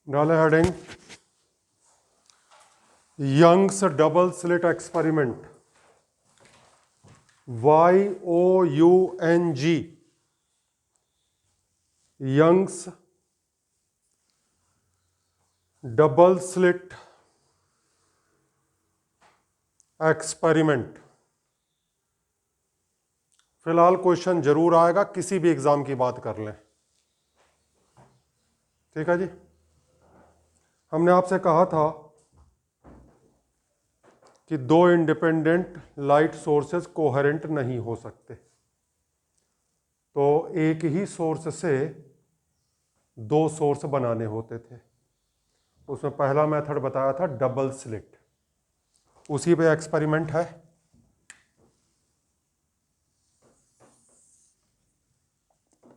डाले heading Young's double slit experiment, YOUNG, Young's double slit experiment. फिलहाल question जरूर आएगा, किसी भी एग्जाम की बात कर लें। ठीक है जी। हमने आपसे कहा था कि दो इंडिपेंडेंट लाइट सोर्सेस कोहेरेंट नहीं हो सकते, तो एक ही सोर्स से दो सोर्स बनाने होते थे। उसमें पहला मेथड बताया था डबल स्लिट, उसी पे एक्सपेरिमेंट है।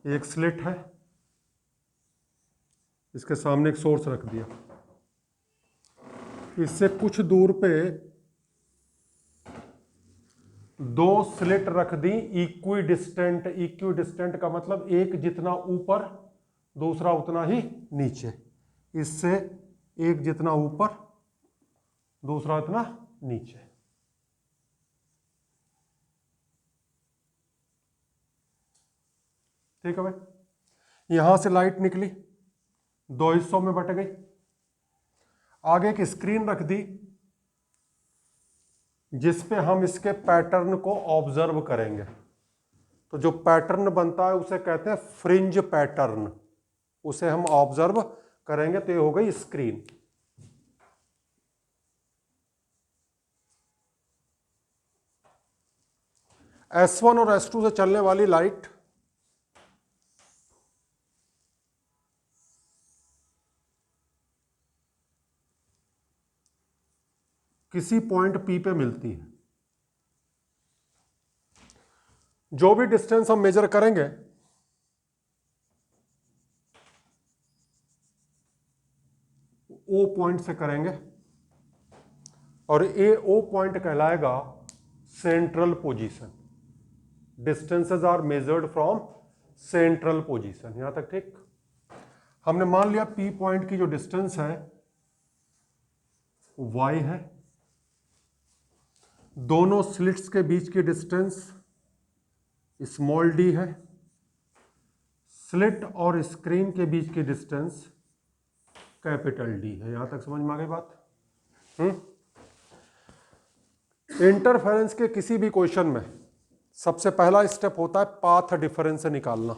एक स्लिट है, इसके सामने एक सोर्स रख दिया, इससे कुछ दूर पे दो स्लिट रख दी इक्वी डिस्टेंट। इक्वी डिस्टेंट का मतलब एक जितना ऊपर दूसरा उतना ही नीचे, इससे एक जितना ऊपर दूसरा उतना नीचे। ठीक है भाई। यहां से लाइट निकली, दो हिस्सों में बट गई, आगे एक स्क्रीन रख दी जिस पे हम इसके पैटर्न को ऑब्जर्व करेंगे। तो जो पैटर्न बनता है उसे कहते हैं फ्रिंज पैटर्न, उसे हम ऑब्जर्व करेंगे, तो ये हो गई स्क्रीन। S1 और S2 से चलने वाली लाइट किसी पॉइंट P पे मिलती है। जो भी डिस्टेंस हम मेजर करेंगे O पॉइंट से करेंगे, और ये O पॉइंट कहलाएगा central position. Distances are measured from central position. यहां तक ठीक। हमने मान लिया P पॉइंट की जो डिस्टेंस है Y है, दोनों स्लिट्स के बीच की डिस्टेंस स्मॉल d है, स्लिट और स्क्रीन के बीच की डिस्टेंस कैपिटल D है। यहां तक समझ में आ गई बात? इंटरफेरेंस के किसी भी क्वेश्चन में सबसे पहला स्टेप होता है पाथ डिफरेंस निकालना।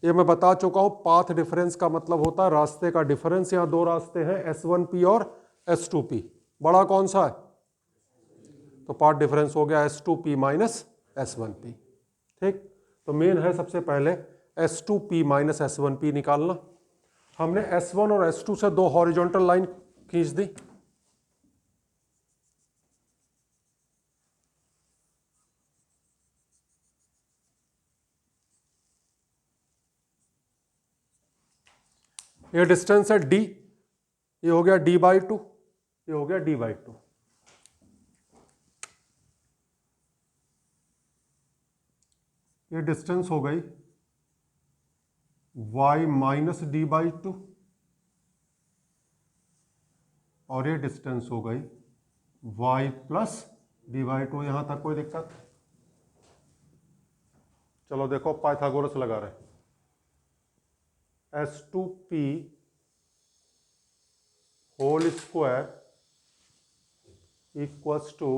ये मैं बता चुका हूं, पाथ डिफरेंस का मतलब होता है रास्ते का डिफरेंस। यहां दो रास्ते हैं S1P और S2P, बड़ा कौन सा है? तो पाथ डिफरेंस हो गया S2P माइनस S1P। ठीक, तो मेन है सबसे पहले S2P माइनस S1P निकालना। हमने S1 और S2 से दो हॉरिजॉन्टल लाइन खींच दी, ये डिस्टेंस है D, ये हो गया D/2, ये हो गया D/2। ये डिस्टेंस हो गई y माइनस D/2, और ये डिस्टेंस हो गई y प्लस D/2। यहां तक कोई दिक्कत? चलो देखो, पाइथागोरस लगा रहे। S2P whole square equals to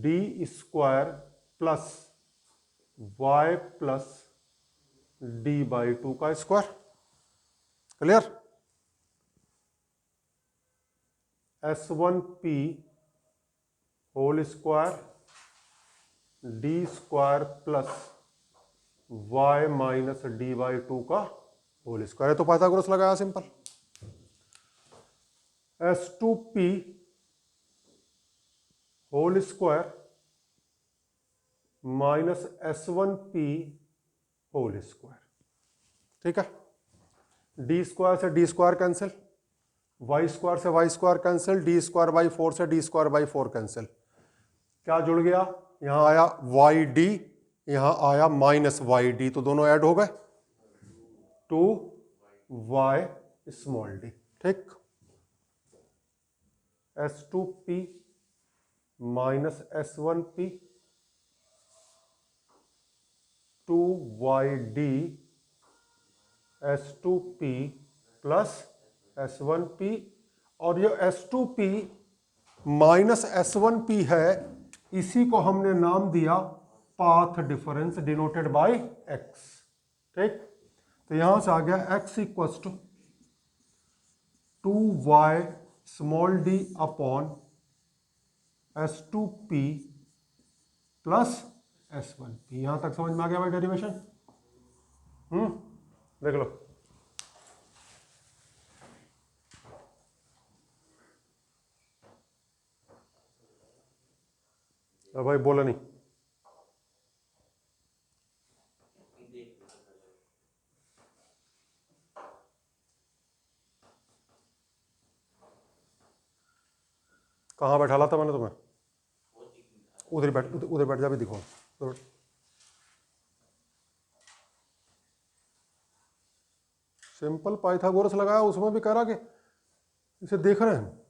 D square plus y plus D/2 का square. Clear? S1P whole square D square plus y minus D/2 का होल स्क्वायर। तो पाइथागोरस लगाया simple. S2P whole square minus S1P whole square. ठीक है, D square से D square cancel, y square से y square cancel, D square by 4 से D square by 4 cancel. क्या जुड़ गया? यहां आया YD, यहां आया माइनस YD, तो दोनों ऐड हो गए, 2y स्मॉल डी, ठीक। S2P minus S1P 2YD S2P plus S1P, और ये S2P माइनस S1P है, इसी को हमने नाम दिया path difference denoted by x, ठीक। तो यहां से आ गया x equals to 2y small d upon S2P plus S1P। यहां तक समझ में आ गया भाई डेरिवेशन? देख लो। भाई बोला नहीं। कहाँ बैठाला था मैंने तुम्हें? उधर बैठ, उधर बैठ जा, भी दिखाओ। सिंपल पाइथागोरस लगाया, उसमें भी कह रहा कि इसे देख रहे हैं।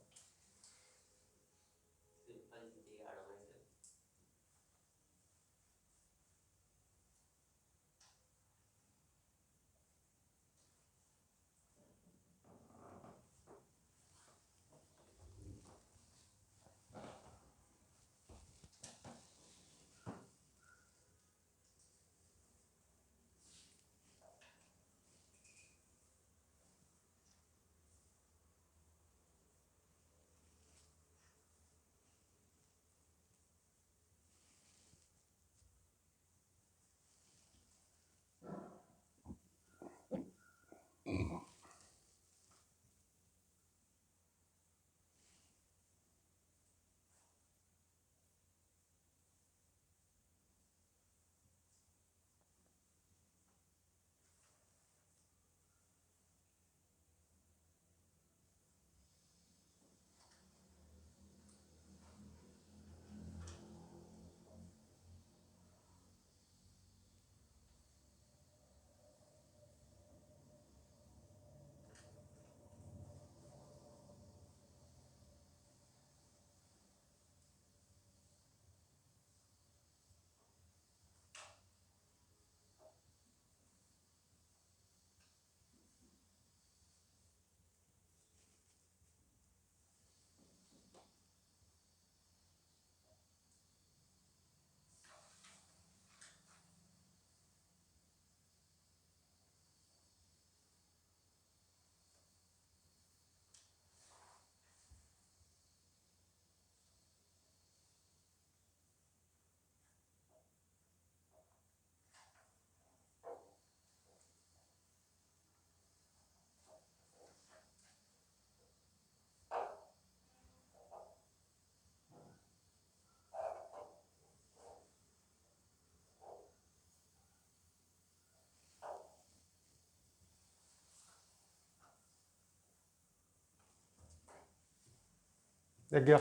देख गया?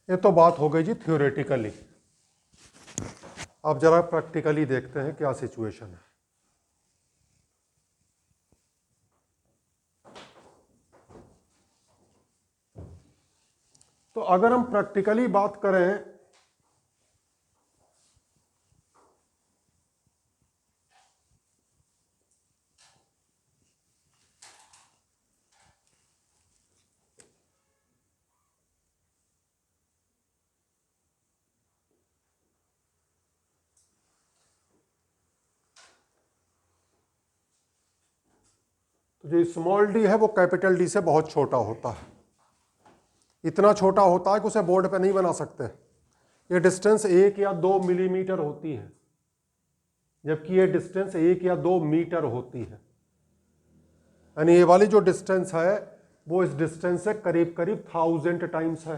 ये तो बात हो गई जी थ्योरेटिकली। अब जरा प्रैक्टिकली देखते हैं क्या सिचुएशन है। तो अगर हम प्रैक्टिकली बात करें तो जो स्मॉल डी है वो कैपिटल डी से बहुत छोटा होता है। इतना छोटा होता है कि उसे बोर्ड पे नहीं बना सकते। ये डिस्टेंस 1 या 2 मिलीमीटर होती है, जबकि ये डिस्टेंस 1 या 2 मीटर होती है। यानी ये वाली जो डिस्टेंस है वो इस डिस्टेंस से करीब करीब 1000 टाइम्स है।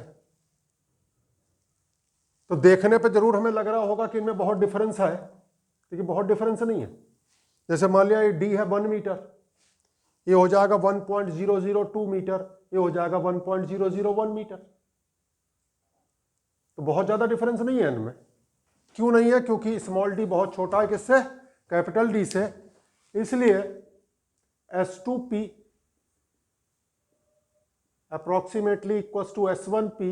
तो देखने पे जरूर हमें लग रहा होगा कि इनमें बहुत डिफरेंस है, लेकिन बहुत डिफरेंस नहीं है। जैसे मान लिया ये डी है 1 मीटर, ये हो जाएगा 1.002 मीटर, ये हो जाएगा 1.001 मीटर। तो बहुत ज्यादा डिफरेंस नहीं है इनमें। क्यों नहीं है? क्योंकि स्मॉल डी बहुत छोटा है किससे? कैपिटल डी से। इसलिए S2P approximately equals to S1P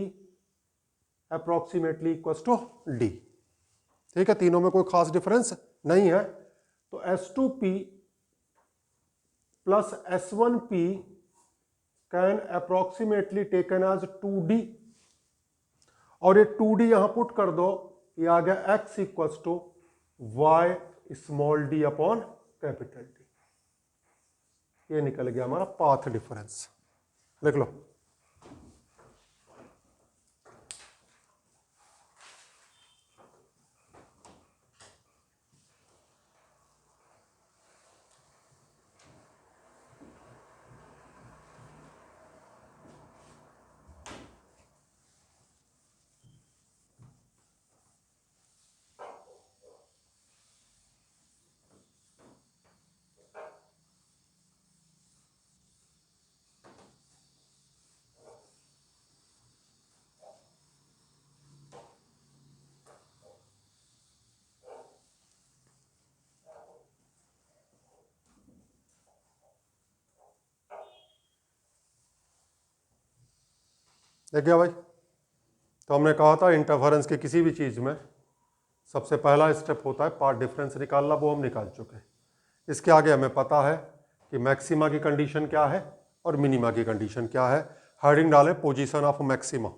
approximately equals to D। ठीक है, तीनों में कोई खास डिफरेंस नहीं है। तो S2P plus S1P can approximately taken as 2D, और ये 2D यहां पुट कर दो, ये आ गया x equals to y small d upon capital D। ये निकल गया हमारा पाथ डिफरेंस। लिख लो। देख गया भाई। तो हमने कहा था इंटरफेरेंस की किसी भी चीज़ में सबसे पहला स्टेप होता है पाथ डिफरेंस निकालना, वो हम निकाल चुके हैं। इसके आगे हमें पता है कि मैक्सिमा की कंडीशन क्या है और मिनिमा की कंडीशन क्या है। हेडिंग डाले position of maxima.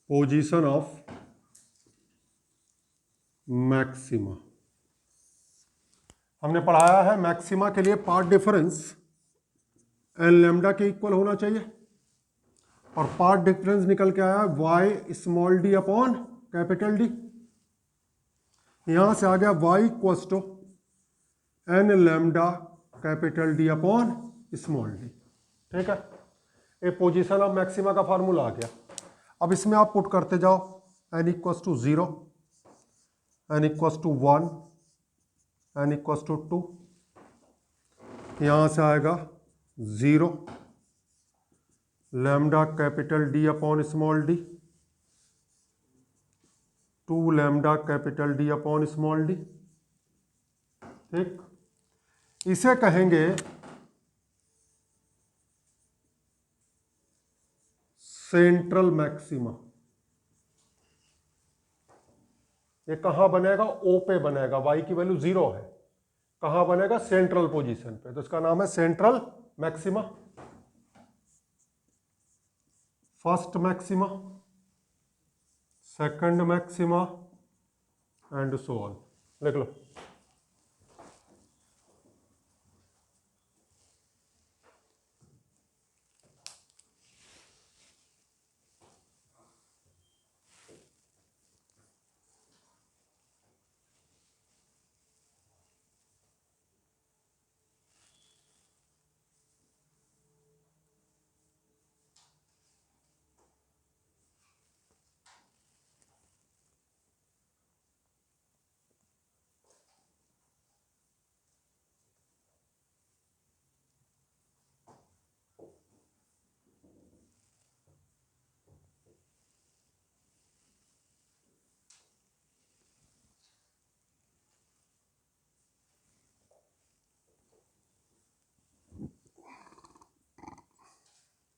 Position of maxima हमने पढ़ाया है, मैक्सिमा के लिए पाथ डिफरेंस एन लैम्डा के इक्वल होना चाहिए, और पाथ डिफरेंस निकल के आया y small d upon capital D. यहां से आ गया y equals to n lambda capital D upon small d. ठीक है, ये पोजीशन ऑफ मैक्सिमा का फार्मूला आ गया। अब इसमें आप पुट करते जाओ, n equals to 0, N equals to 1, n equals to 2। यहां से आएगा 0 lambda capital D upon small d, 2 lambda capital D upon small d. ठीक, इसे कहेंगे सेंट्रल मैक्सिमा। ये कहां बनेगा? ओ पे बनेगा, वाई की वैल्यू 0 है। कहां बनेगा? सेंट्रल पोजीशन पे, तो इसका नाम है central maxima, first maxima, second maxima and so on. लिख लो।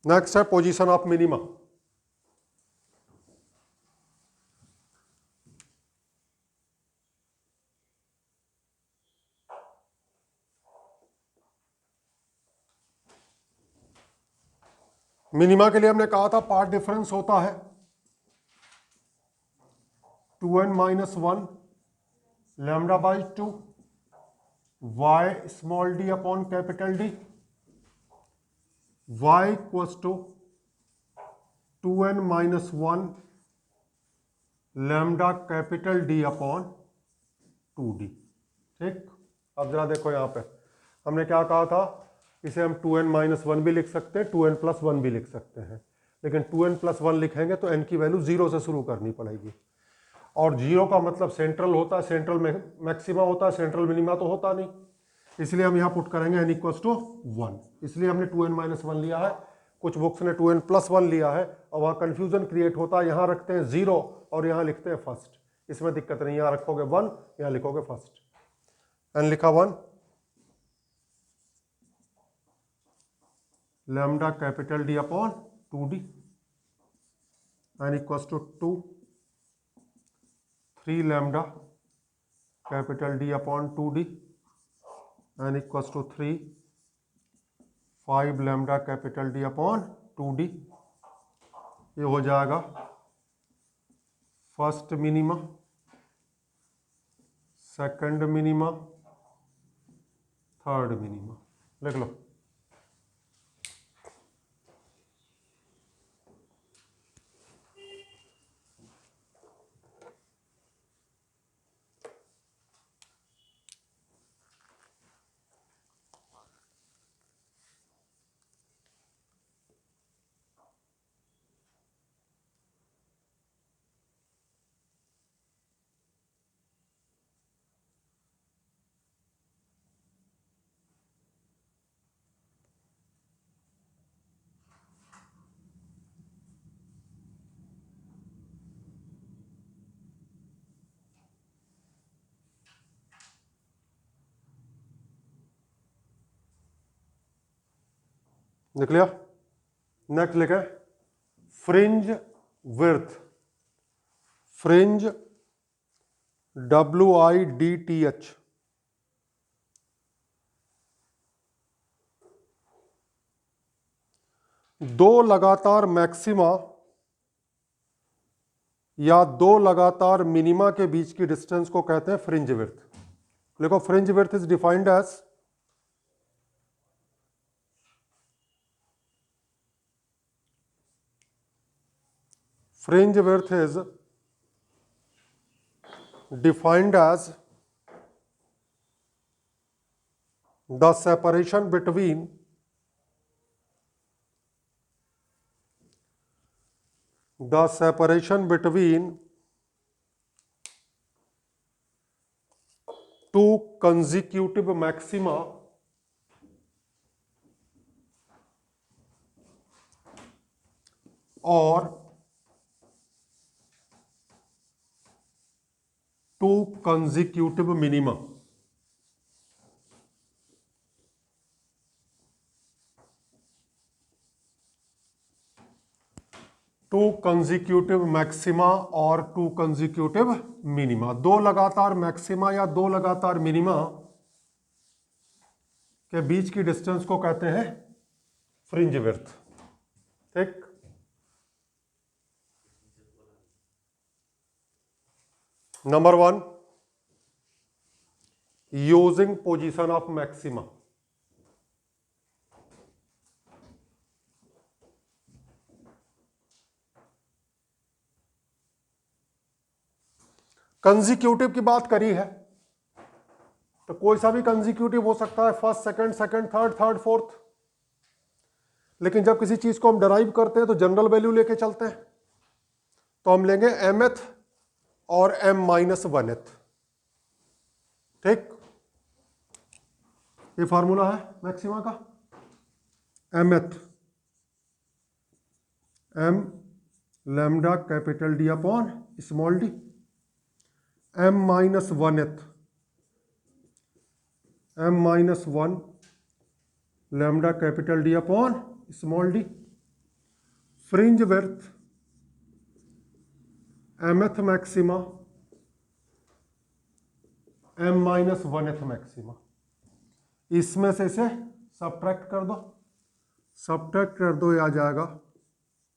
नेक्स्ट है पोजीशन ऑफ मिनिमा। मिनिमा के लिए हमने कहा था पार्ट डिफरेंस होता है 2n minus 1 lambda by 2 y small d upon capital D, y equals to 2n minus 1 lambda capital D upon 2d। ठीक, अब जरा देखो यहां पे हमने क्या कहा था, इसे हम 2n माइनस 1 भी लिख सकते हैं, 2n प्लस 1 भी लिख सकते हैं, लेकिन 2n प्लस 1 लिखेंगे तो n की वैल्यू 0 से शुरू करनी पड़ेगी, और 0 का मतलब सेंट्रल होता है, सेंट्रल मैक्सिमा होता है, सेंट्रल मिनिमा तो होता नहीं। इसलिए हम यहाँ पुट करेंगे n इक्वल्स टू 1, इसलिए हमने 2n-1 लिया है। कुछ बुक्स ने 2n+1 लिया है और वहाँ कन्फ्यूजन क्रिएट होता है, यहाँ रखते हैं 0 और यहाँ लिखते हैं फर्स्ट। इसमें दिक्कत नहीं, यहाँ रखोगे 1, यहाँ लिखोगे फर्स्ट। n लिखा 1, lambda capital D upon 2D, n equals to 2, 3 lambda capital D upon 2D, n equals to 3, 5 lambda capital D upon 2D। ये हो जाएगा first minima, second minima, third minima. लिख लो। लिख लिया। नेक्स्ट लिखे फ्रिंज विड्थ, फ्रिंज WIDTH, दो लगातार मैक्सिमा या दो लगातार मिनिमा के बीच की डिस्टेंस को कहते हैं फ्रिंज विड्थ। देखो fringe width is defined as fringe width is defined as the separation between two consecutive maxima or two consecutive minima। To consecutive maxima और टू कंजिक्यूटिव मिनिमा, दो लगातार मैक्सिमा या दो लगातार मिनिमा के बीच की डिस्टेंस को कहते हैं फ्रिंज विड्थ। ठीक, number 1, using position of maxima. Consecutive की बात करी है तो कोई सा भी कंजिक्यूटिव हो सकता है, first second, second third, third fourth. लेकिन जब किसी चीज को हम डराइव करते हैं तो जनरल वैल्यू लेके चलते हैं, तो हम लेंगे mth और m-1th। ठीक, ये फार्मूला है मैक्सिमा का। mth m lambda capital D upon small d, m-1th m-1 lambda capital D upon small d। Fringe width mth maxima m-1th maxima. इसमें से इसे सब्ट्रैक्ट कर दो, सब्ट्रैक्ट कर दो, ये आ जाएगा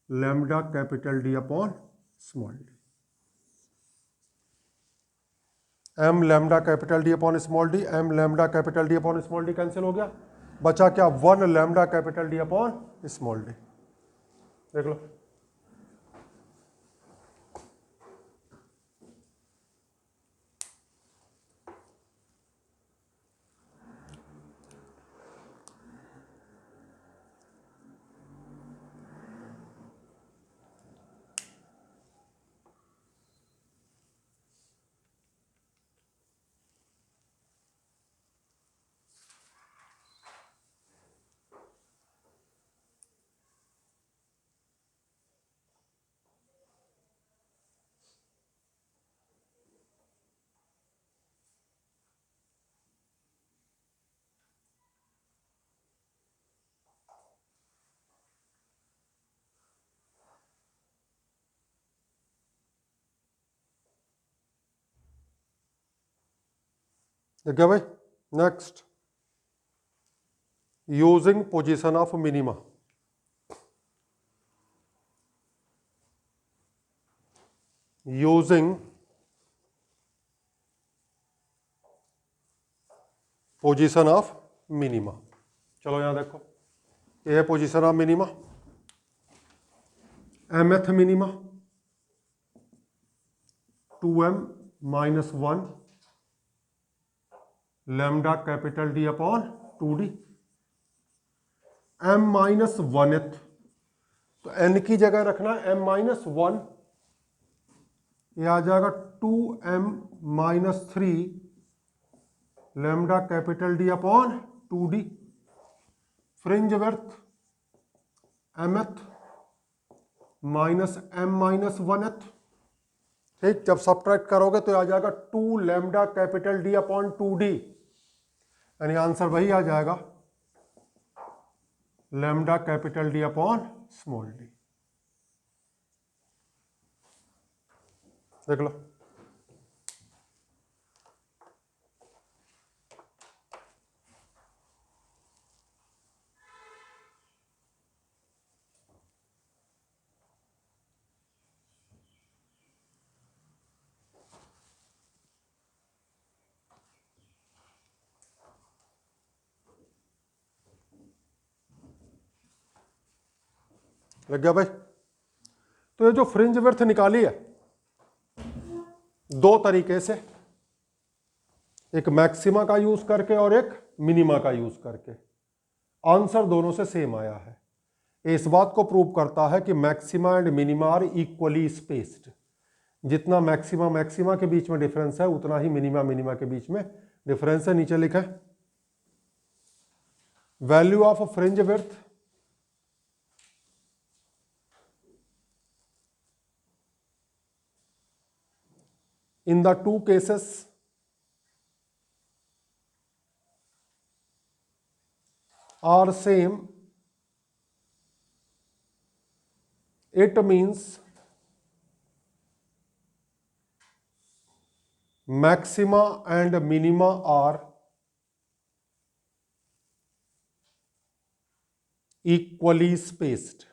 lambda capital D upon small d। m lambda capital D upon small d, m lambda capital D upon small d cancel हो गया, बचा क्या, 1 lambda capital D upon small d। देख लो, ठीक है भाई। Next, using position of minima. Using position of minima. चलो यहां देखो, ये है position of minima, mth minima 2m minus 1 lambda capital D upon 2d, m minus 1th, तो n की जगह रखना m माइनस 1, ये आ जाएगा 2m minus 3 lambda capital D upon 2d, fringe worth mth minus m minus 1th। ठीक, जब subtract करोगे तो आ जाएगा 2 lambda capital D upon 2d, यानी आंसर वही आ जाएगा lambda capital D upon small d। देख लो, लग गया भाई। तो ये जो फ्रिंज विड्थ निकाली है दो तरीके से, एक मैक्सिमा का यूज करके और एक मिनिमा का यूज करके, आंसर दोनों से सेम आया है। इस बात को प्रूव करता है कि maxima and minima are equally spaced. जितना मैक्सिमा मैक्सिमा के बीच में डिफरेंस है उतना ही मिनिमा मिनिमा के बीच में डिफरेंस है। नीचे लिखा है value of fringe width in the two cases are same, it means maxima and minima are equally spaced।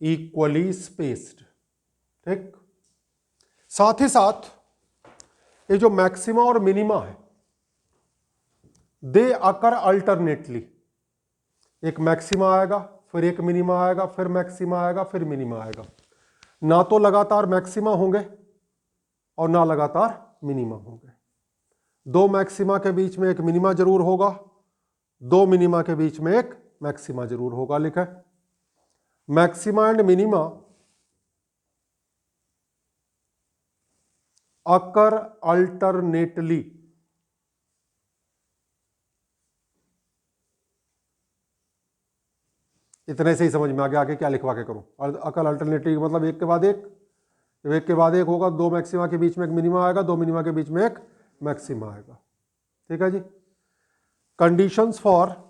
Equally spaced. ठीक, साथ ही साथ ये जो मैक्सिमा और मिनिमा है दे अकर अल्टरनेटली, एक मैक्सिमा आएगा फिर एक मिनिमा आएगा फिर मैक्सिमा आएगा फिर मिनिमा आएगा, ना तो लगातार मैक्सिमा होंगे और ना लगातार मिनिमा होंगे। दो मैक्सिमा के बीच में एक मिनिमा जरूर होगा, दो मिनिमा के बीच में एक मैक्सिमा जरूर होगा। लिखा है maxima and minima occur alternately. इतने से ही समझ में आ गया, आगे क्या लिखवा के करूं। अकर अल्टरनेटली मतलब एक के बाद एक, एक के बाद एक होगा, दो मैक्सिमा के बीच में एक मिनिमा आएगा, दो मिनिमा के बीच में एक मैक्सिमा आएगा। ठीक है जी। Conditions for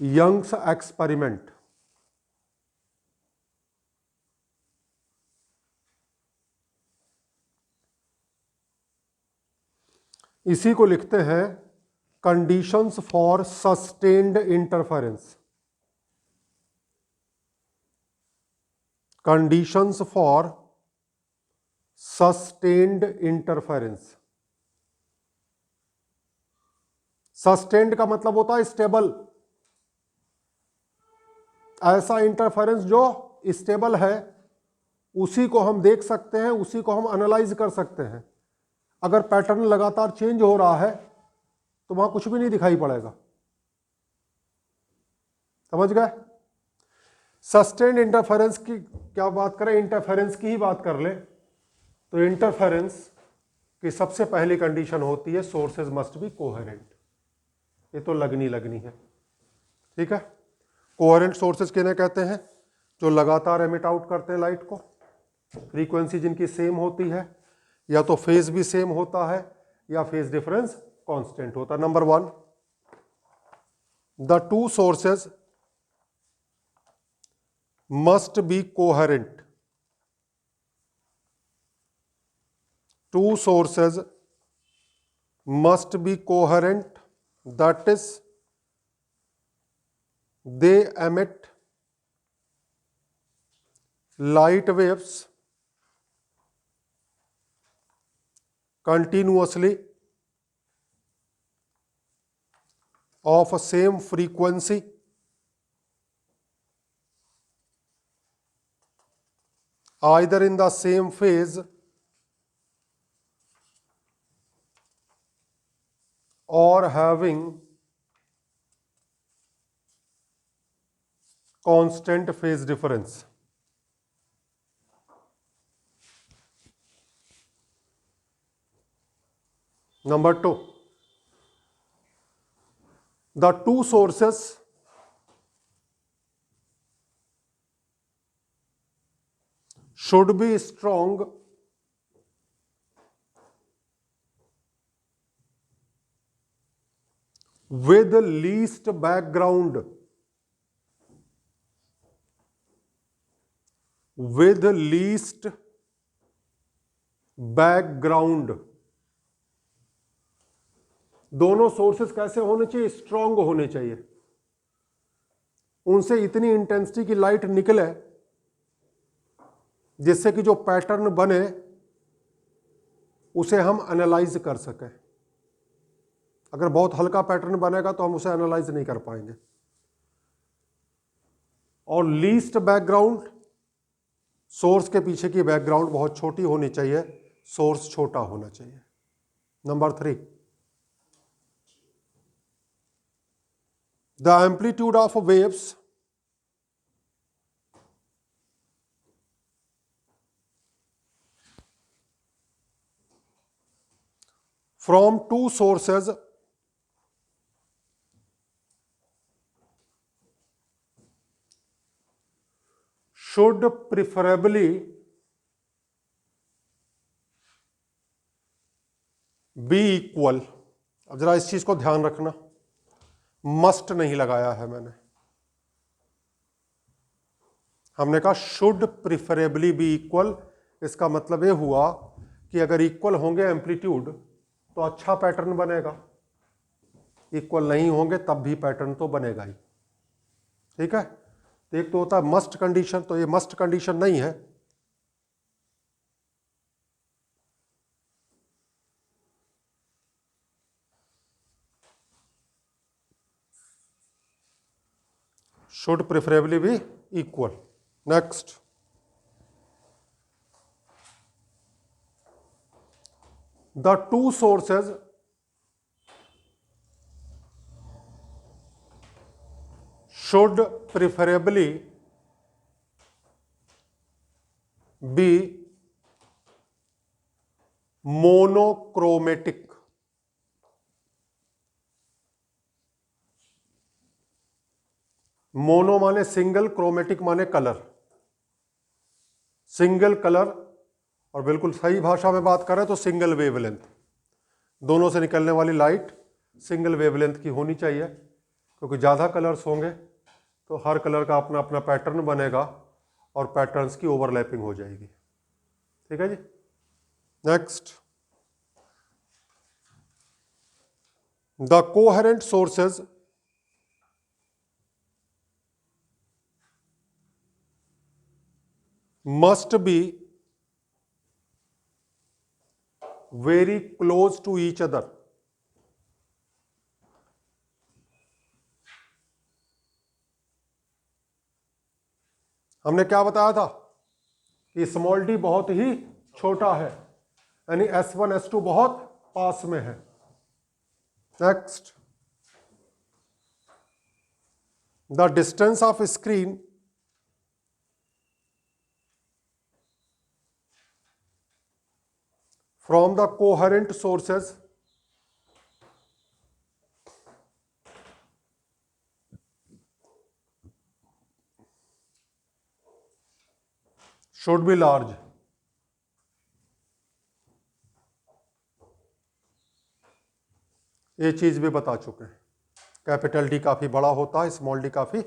Young's experiment. इसी को लिखते हैं conditions for sustained interference. Conditions for sustained interference. Sustained का मतलब होता है स्टेबल, ऐसा इंटरफेरेंस जो स्टेबल है, उसी को हम देख सकते हैं, उसी को हम एनालाइज कर सकते हैं। अगर पैटर्न लगातार चेंज हो रहा है तो वहां कुछ भी नहीं दिखाई पड़ेगा। समझ गए। सस्टेन्ड इंटरफेरेंस की क्या बात करें, इंटरफेरेंस की ही बात कर ले तो इंटरफेरेंस की सबसे पहली कंडीशन होती है सोर्सेज मस्ट बी कोहेरेंट। ये तो लगनी है। ठीक है, कोहेरेंट सोर्सेज किन्हें कहते हैं? जो लगातार एमिट आउट करते हैं लाइट को, फ्रीक्वेंसी जिनकी सेम होती है, या तो फेज भी सेम होता है या फेज डिफरेंस कांस्टेंट होता है। Number one, the two sources must be coherent. Two sources must be coherent, that is, they emit light waves continuously of same frequency either in the same phase or having constant phase difference. Number 2, the two sources should be strong with least background, with least background. दोनों sources कैसे होने चाहिए? Strong होने चाहिए, उनसे इतनी intensity की light निकले जिससे कि जो पैटर्न बने उसे हम एनालाइज कर सकें। अगर बहुत हल्का पैटर्न बनेगा तो हम उसे एनालाइज नहीं कर पाएंगे। और लीस्ट बैकग्राउंड, सोर्स के पीछे की बैकग्राउंड बहुत छोटी होनी चाहिए, सोर्स छोटा होना चाहिए। Number 3, the amplitude of waves from two sources should preferably be equal। अब जरा इस चीज को ध्यान रखना, मस्ट नहीं लगाया है मैंने, हमने कहा शुड प्रिफरेबली बी इक्वल। इसका मतलब ये हुआ कि अगर इक्वल होंगे एम्पलीट्यूड तो अच्छा पैटर्न बनेगा, इक्वल नहीं होंगे तब भी पैटर्न तो बनेगा ही। ठीक है, तो एक तो होता है मस्ट कंडीशन, तो ये मस्ट कंडीशन नहीं है। should preferably be equal. Next, the two sources should preferably be monochromatic। Mono माने सिंगल, क्रोमेटिक माने कलर। सिंगल कलर, और बिल्कुल सही भाषा में बात करें तो सिंगल वेवलेंथ, दोनों से निकलने वाली लाइट सिंगल वेवलेंथ की होनी चाहिए, क्योंकि ज़्यादा कलर्स होंगे तो हर कलर का अपना अपना पैटर्न बनेगा और पैटर्न्स की ओवरलैपिंग हो जाएगी। ठीक है जी। Next, the coherent sources must be very close to each other। हमने क्या बताया था कि स्मॉल डी बहुत ही छोटा है, यानी S1 S2 बहुत पास में है। Next, the distance of screen from the coherent sources should be large। ये चीज भी बता चुके हैं, कैपिटल डी काफी बड़ा होता है, स्मॉल डी काफी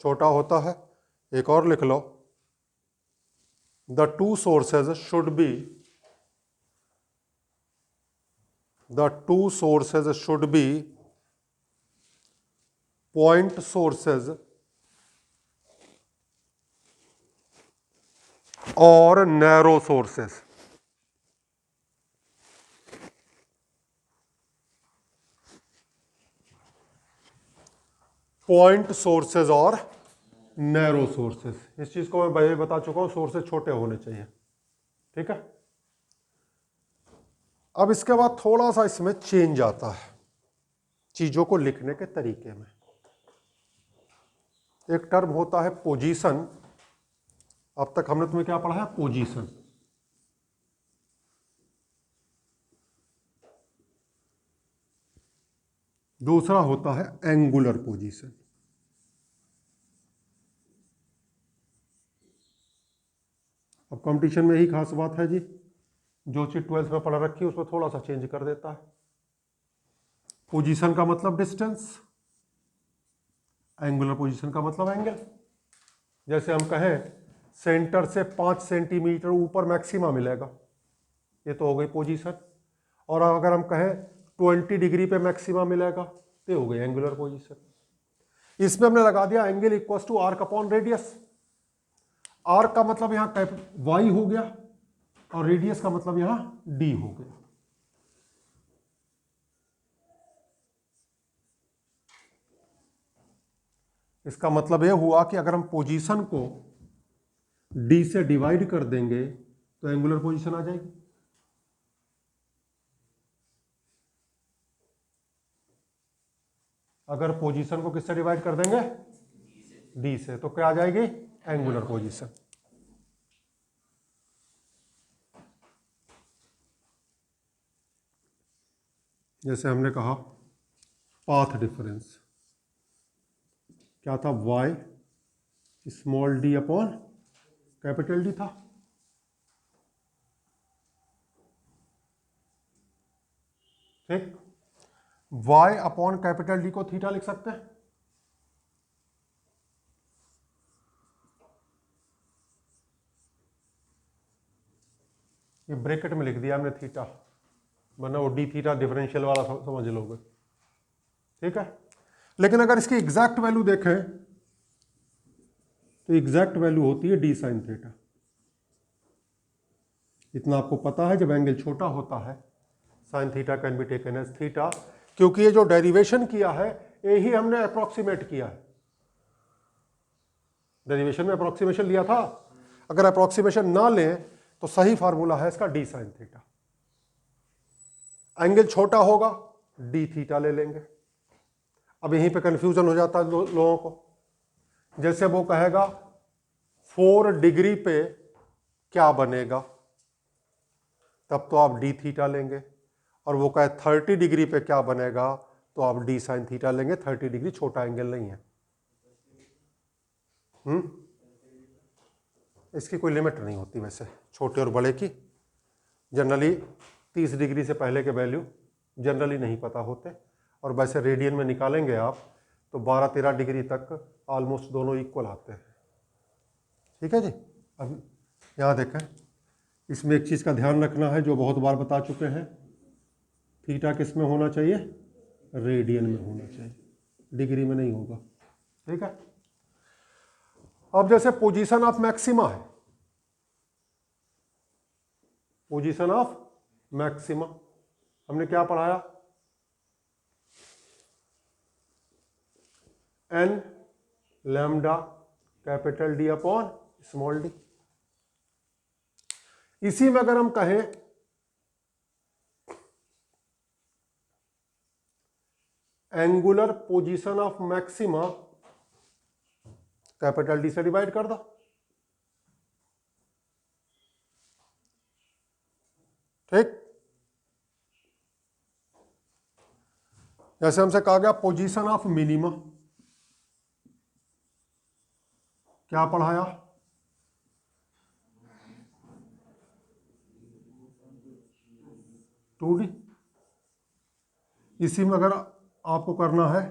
छोटा होता है। एक और लिख लो, the two sources should be point sources और नैरो सोर्सेज। पॉइंट सोर्सेज और नैरो सोर्सेज, इस चीज को मैं पहले बता चुका हूं, सोर्सेज छोटे होने चाहिए। ठीक है, अब इसके बाद थोड़ा सा इसमें चेंज आता है चीजों को लिखने के तरीके में। एक टर्म होता है पोजीशन, अब तक हमने तुम्हें क्या पढ़ा है, पोजीशन। दूसरा होता है एंगुलर पोजीशन। अब कंपटीशन में यही खास बात है जी, जो चीज 12th में पढ़ा रखी है उसमें थोड़ा सा चेंज कर देता है। पोजीशन का मतलब डिस्टेंस, एंगुलर पोजीशन का मतलब एंगल। जैसे हम कहें सेंटर से 5 सेंटीमीटर ऊपर मैक्सिमा मिलेगा, ये तो हो गई पोजीशन। और अगर हम कहें 20 डिग्री पे मैक्सिमा मिलेगा, तो हो गई एंगुलर पोजीशन। इसमें हमने लगा दिया angle equal to arc upon radius. Arc का मतलब यहां वाई हो गया और रेडियस का मतलब यहां डी हो गया। इसका मतलब यह हुआ कि अगर हम पोजीशन को डी से डिवाइड कर देंगे तो एंगुलर पोजीशन आ जाएगी। अगर पोजीशन को किससे डिवाइड कर देंगे, डी से, तो क्या आ जाएगी, एंगुलर पोजीशन। जैसे हमने कहा पाथ डिफरेंस क्या था, y small d upon capital D था। ठीक, y अपॉन कैपिटल D को थीटा लिख सकते हैं। ये ब्रैकेट में लिख दिया हमने थीटा, वरना वो डी थीटा डिफरेंशियल वाला समझ लोगे। ठीक है, लेकिन अगर इसकी एग्जैक्ट वैल्यू देखें तो एग्जैक्ट वैल्यू होती है डी साइन थीटा। इतना आपको पता है, जब एंगल छोटा होता है sine theta can be taken as theta, क्योंकि ये जो डेरिवेशन किया है यही हमने अप्रोक्सीमेट किया है। डेरिवेशन में अप्रोक्सीमेशन लिया था, अगर अप्रोक्सीमेशन ना लें तो सही फार्मूला है इसका डी साइन थीटा। एंगल छोटा होगा डी थीटा ले लेंगे। अब यहीं पे कंफ्यूजन हो जाता है लोगों को। जैसे वो कहेगा 4 डिग्री पे क्या बनेगा, तब तो आप डी थीटा लेंगे, और वो कहे 30 डिग्री पे क्या बनेगा तो आप डी साइन थीटा लेंगे। 30 डिग्री छोटा एंगल नहीं है। इसकी कोई लिमिट नहीं होती वैसे छोटे और बड़े की। जनरली 30 डिग्री से पहले के वैल्यू जनरली नहीं पता होते, और वैसे रेडियन में निकालेंगे आप तो 12-13 डिग्री तक ऑलमोस्ट दोनों इक्वल आते हैं। ठीक है जी। अब यहाँ देखें, इसमें एक चीज़ का ध्यान रखना है जो बहुत बार बता चुके हैं, थीटा किस में होना चाहिए, रेडियन में होना चाहिए, डिग्री में नहीं होगा। ठीक है, अब जैसे पोजीशन ऑफ मैक्सिमा है, पोजीशन ऑफ मैक्सिमा हमने क्या पढ़ाया, n lambda capital D upon small d. इसी में अगर हम कहें angular position of maxima, capital D से डिवाइड कर दो। ठीक, जैसे हमसे कहा गया पोजीशन ऑफ मिनिमा, क्या पढ़ाया, टू डी। इसी में अगर आपको करना है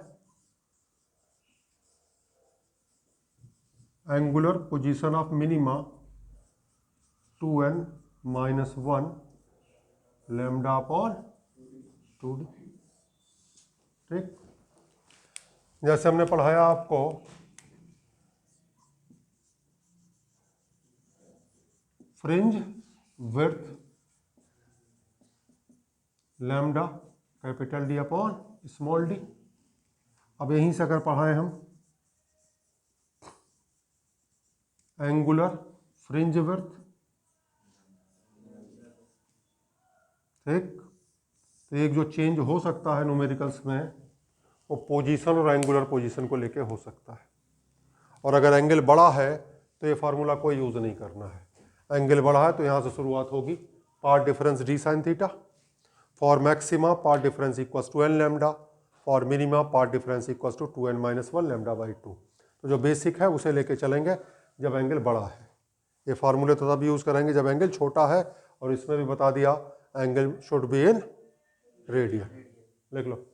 angular position of minima 2n minus 1 lambda upon 2d। ठीक, जैसे हमने पढ़ाया आपको fringe width lambda capital D upon small D. अब यहीं से अगर पढ़ाएं हम एंगुलर फ्रिंज विड्थ, ठीक, तो एक जो चेंज हो सकता है न्यूमेरिकल्स में वो पोजीशन और एंगुलर पोजीशन को लेके हो सकता है। और अगर एंगल बड़ा है तो ये फार्मूला कोई यूज नहीं करना है। एंगल बड़ा है तो यहाँ से शुरुआत होगी path difference d sine theta, for maxima path difference equals to n lambda, for minima path difference equals to 2n minus 1 lambda by 2। तो जो बेसिक है उसे लेके चलेंगे जब एंगल बड़ा है। ये फार्मूले तो तब यूज़ करेंगे जब एंगल छोटा है, और इसमें भी बता दिया angle should be in radian. लिख लो।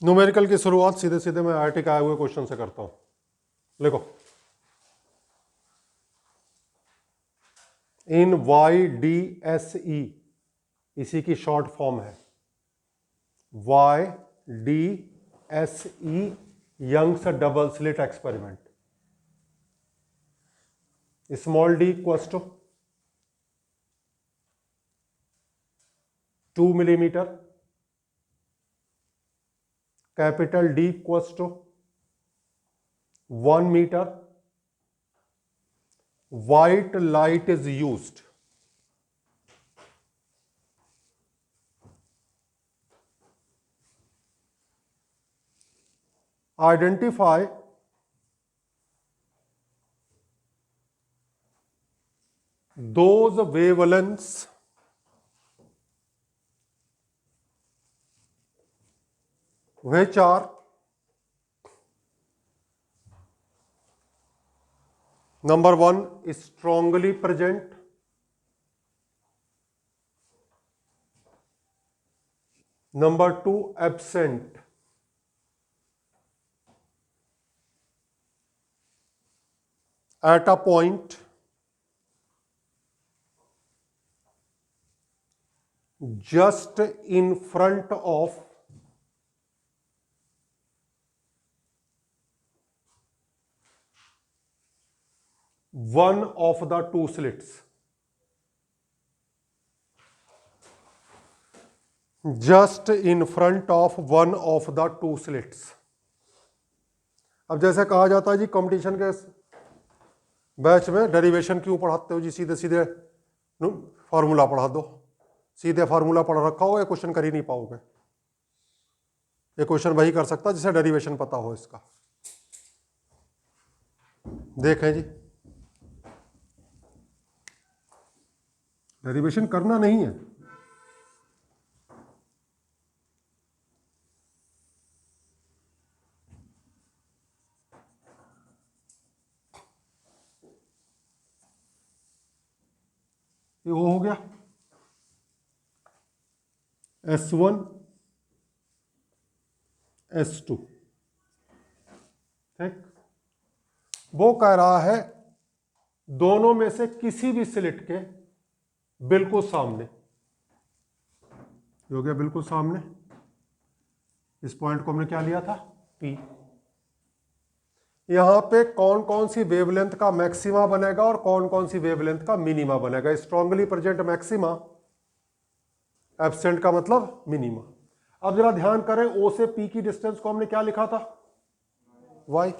न्यूमेरिकल की शुरुआत सीधे सीधे मैं आईआईटी के आए हुए क्वेश्चन से करता हूं। लिखो, इन YDSE, इसी की शॉर्ट फॉर्म है YDSE, Young's double slit experiment. Small d equals to 2 millimetre, capital D equals to 1 metre. White light is used. Identify those wavelengths which are number 1 strongly present, number 2 absent, at a point just in front of one of the two slits, just in front of one of the two slits. अब जैसे कहा जाता है जी competition के batch में derivation क्यों पढ़ाते हो जी, सीधे सीधे फार्मूला पढ़ा दो। सीधे फार्मूला पढ़ रखा हो, ये क्वेश्चन कर ही नहीं पाओगे। ये क्वेश्चन वही कर सकता जिसे डेरिवेशन पता हो इसका। देखें जी, डेरिवेशन करना नहीं है। ये वो हो गया S1 S2, ठीक। वो कह रहा है दोनों में से किसी भी स्लिट के बिल्कुल सामने, ये हो गया बिल्कुल सामने। इस पॉइंट को हमने क्या लिया था, P। यहां पे कौन कौन सी वेवलेंथ का मैक्सिमा बनेगा और कौन कौन सी वेवलेंथ का मिनिमा बनेगा। स्ट्रांगली प्रेजेंट मैक्सिमा, एब्सेंट का मतलब मिनिमा। अब जरा ध्यान करें, O से P की डिस्टेंस को हमने क्या लिखा था, y,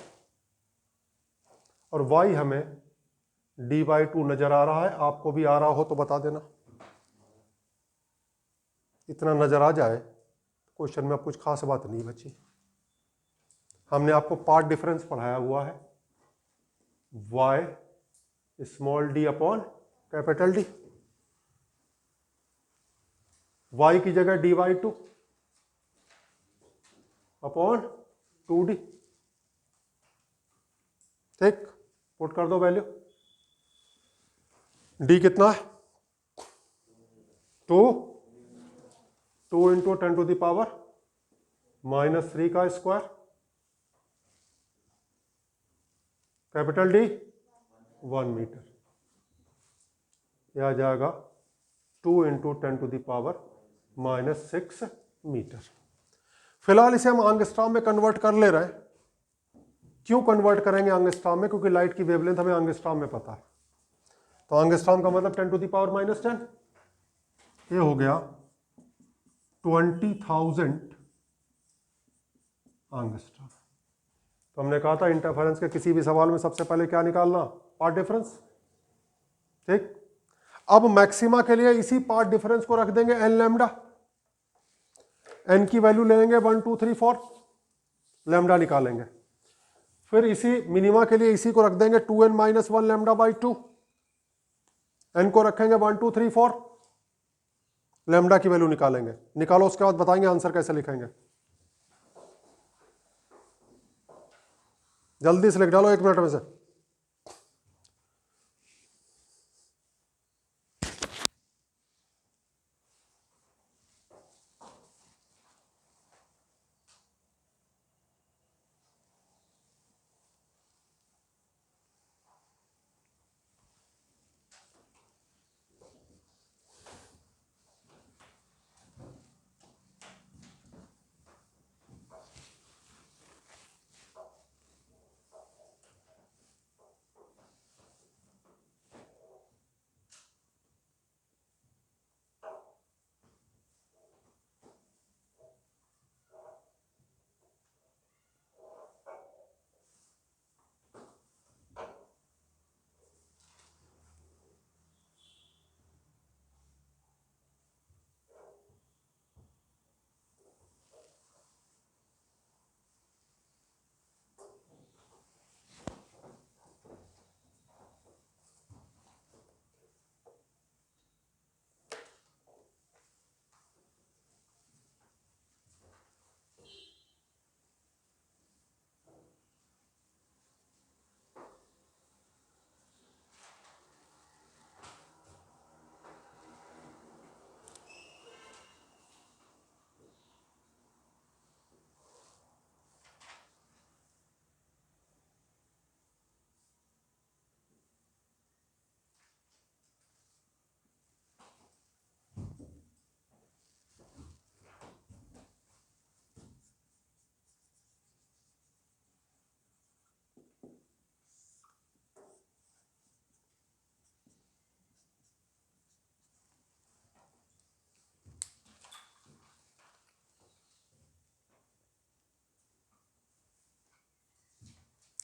और y हमें d/2 नजर आ रहा है। आपको भी आ रहा हो तो बता देना। इतना नजर आ जाए क्वेश्चन में अब कुछ खास बात नहीं बची। हमने आपको पार्ट डिफरेंस पढ़ाया हुआ है, y small d upon capital D। y की जगह d/2 अपॉन 2d, ठीक। पुट कर दो वैल्यू। d कितना है, 2 इंटू 10⁻³ का स्क्वायर, कैपिटल D 1 मीटर। यह आ जाएगा 2 इंटू 10⁻⁻6 मीटर। फिलहाल इसे हम एंगस्ट्रॉम में कन्वर्ट कर ले रहे हैं। क्यों कन्वर्ट करेंगे एंगस्ट्रॉम में, क्योंकि लाइट की वेवलेंथ हमें एंगस्ट्रॉम में पता है। तो एंगस्ट्रॉम का मतलब 10⁻⁻10। ये हो गया 20,000 एंगस्ट्रॉम। तो हमने कहा था इंटरफेरेंस के किसी भी सवाल में सबसे पहले क्या निकालना, पार्ट डिफरेंस, ठीक। अब मैक्सिमा के लिए इसी पार्ट डिफरेंस को रख देंगे n लैम्डा। n की वैल्यू लेंगे 1 2 3 4, लैम्डा निकालेंगे। फिर इसी मिनिमा के लिए इसी को रख देंगे 2n-1 λ/2। n को रखेंगे 1 2 3 4, लैम्डा की वैल्यू निकालेंगे। निकालो, उसके बाद बताएंगे आंसर कैसे लिखेंगे। जल्दी से लिख डालो 1 मिनट में से।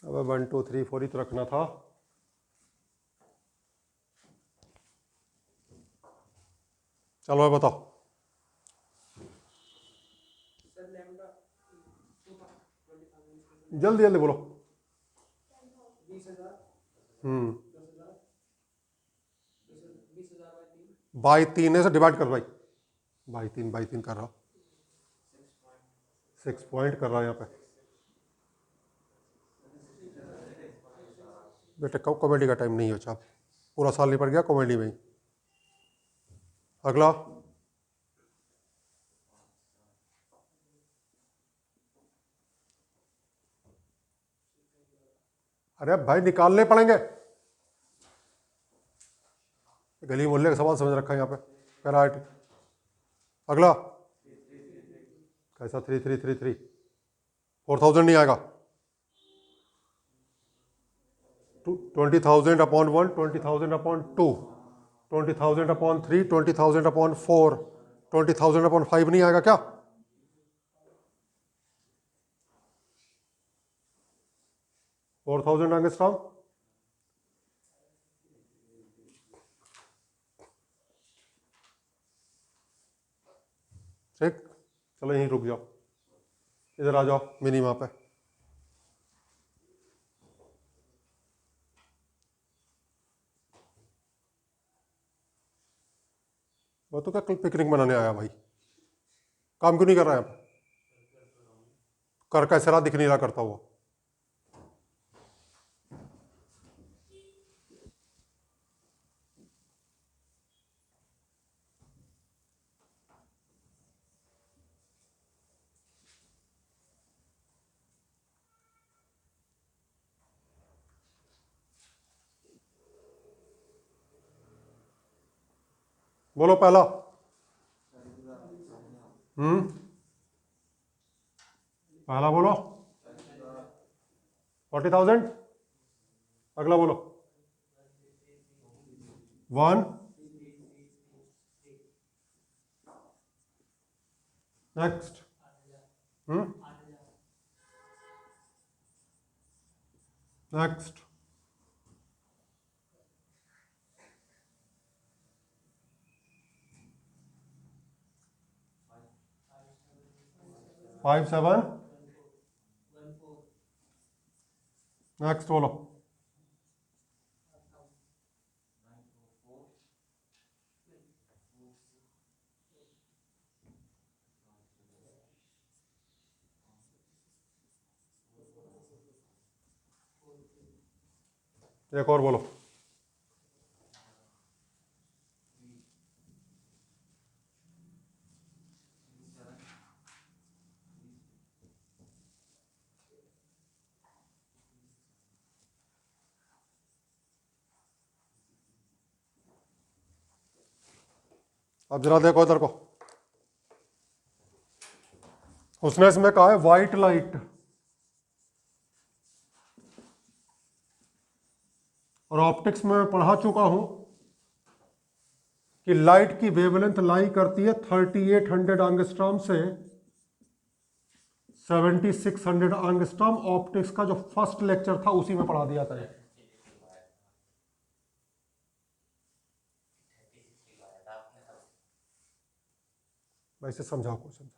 अब 1 2 3 4 ही तो रखना था। चलो भाई बताओ। जल्दी जल्दी बोलो। 20,000 से डिवाइड कर भाई। बाई तीन कर रहा, 6 पॉइंट कर रहा है यहाँ पे। बेटे कॉमेडी का टाइम नहीं हो, चाप पूरा साल निपट गया कॉमेडी में ही। अगला अरे भाई निकालने पड़ेंगे। गली मोहल्ले का सवाल समझ रखा है यहाँ पे। कराट अगला कैसा 3,333 4,000 नहीं आएगा। 20,000 upon 1, 20,000 upon 2, 20,000 upon 3, 20,000 upon 4, 20,000 upon 5 नहीं आएगा क्या? $4,000 एंगस्ट्रॉम। ठीक, चलो यहीं रुक जाओ, इधर आ जाओ मिनिमा पे। वो तो क्या कल पिकनिक मनाने आया भाई, काम क्यों नहीं कर रहा है? कर कैसे रहा, दिख नहीं रहा करता हुआ। बोलो पहला। पहला बोलो 40,000। अगला बोलो 1। Next next 5 7। नेक्स्ट बोलो 1 और बोलो। अब जरा देखो इधर को, उसने इसमें कहा है व्हाइट लाइट, और ऑप्टिक्स में मैं पढ़ा चुका हूं कि लाइट की वेवलेंथ लाई करती है 3800 एंगस्ट्रॉम से 7600 एंगस्ट्रॉम। ऑप्टिक्स का जो फर्स्ट लेक्चर था उसी में पढ़ा दिया था। वैसे समझाओ क्वेश्चन।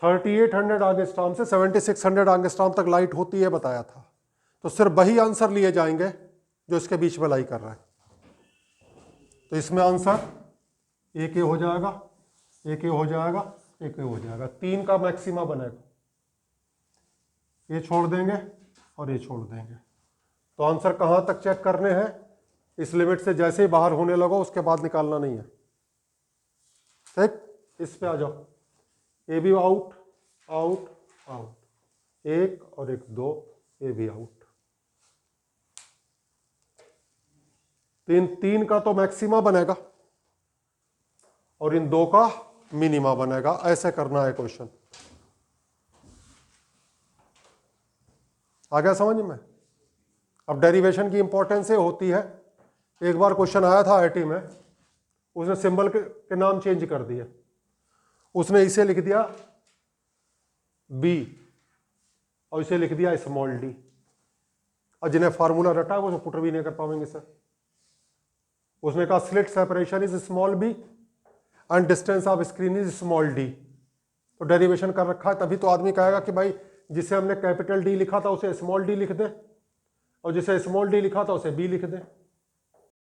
3800 एंगस्ट्रॉम से 7600 एंगस्ट्रॉम तक लाइट होती है बताया था, तो सिर्फ वही आंसर लिए जाएंगे जो इसके बीच में लाई कर रहा है। तो इसमें आंसर एक ए हो जाएगा, एक ए हो जाएगा, एक ए हो जाएगा, 3 का मैक्सिमा बनेगा। ये छोड़ देंगे और ये छोड़ देंगे, तो आंसर कहां तक चेक करने हैं? इस लिमिट से जैसे ही बाहर होने लगो उसके बाद निकालना नहीं है। ठीक, इस पे आ जाओ। ए भी आउट आउट आउट, 1 और 1 2, ए भी आउट। 3 का तो मैक्सिमा बनेगा और इन 2 का मिनिमा बनेगा। ऐसे करना है क्वेश्चन। आ गया समझ में? अब डेरिवेशन की इंपॉर्टेंस ये होती है, एक बार क्वेश्चन आया था आईआईटी में, उसने सिंबल के नाम चेंज कर दिए। उसने इसे लिख दिया बी, और इसे लिख दिया स्मॉल डी। और जिन्हें फार्मूला रटा है वो तो पुट भी नहीं कर पाएंगे सर। उसने कहा slit separation is small b and distance of screen is small d, तो डेरिवेशन कर रखा है, तभी तो आदमी कहेगा कि भाई जिसे हमने कैपिटल डी लिखा था उसे स्मॉल डी लिख दे, और जिसे स्मॉल डी लिखा था उसे बी लिख दे।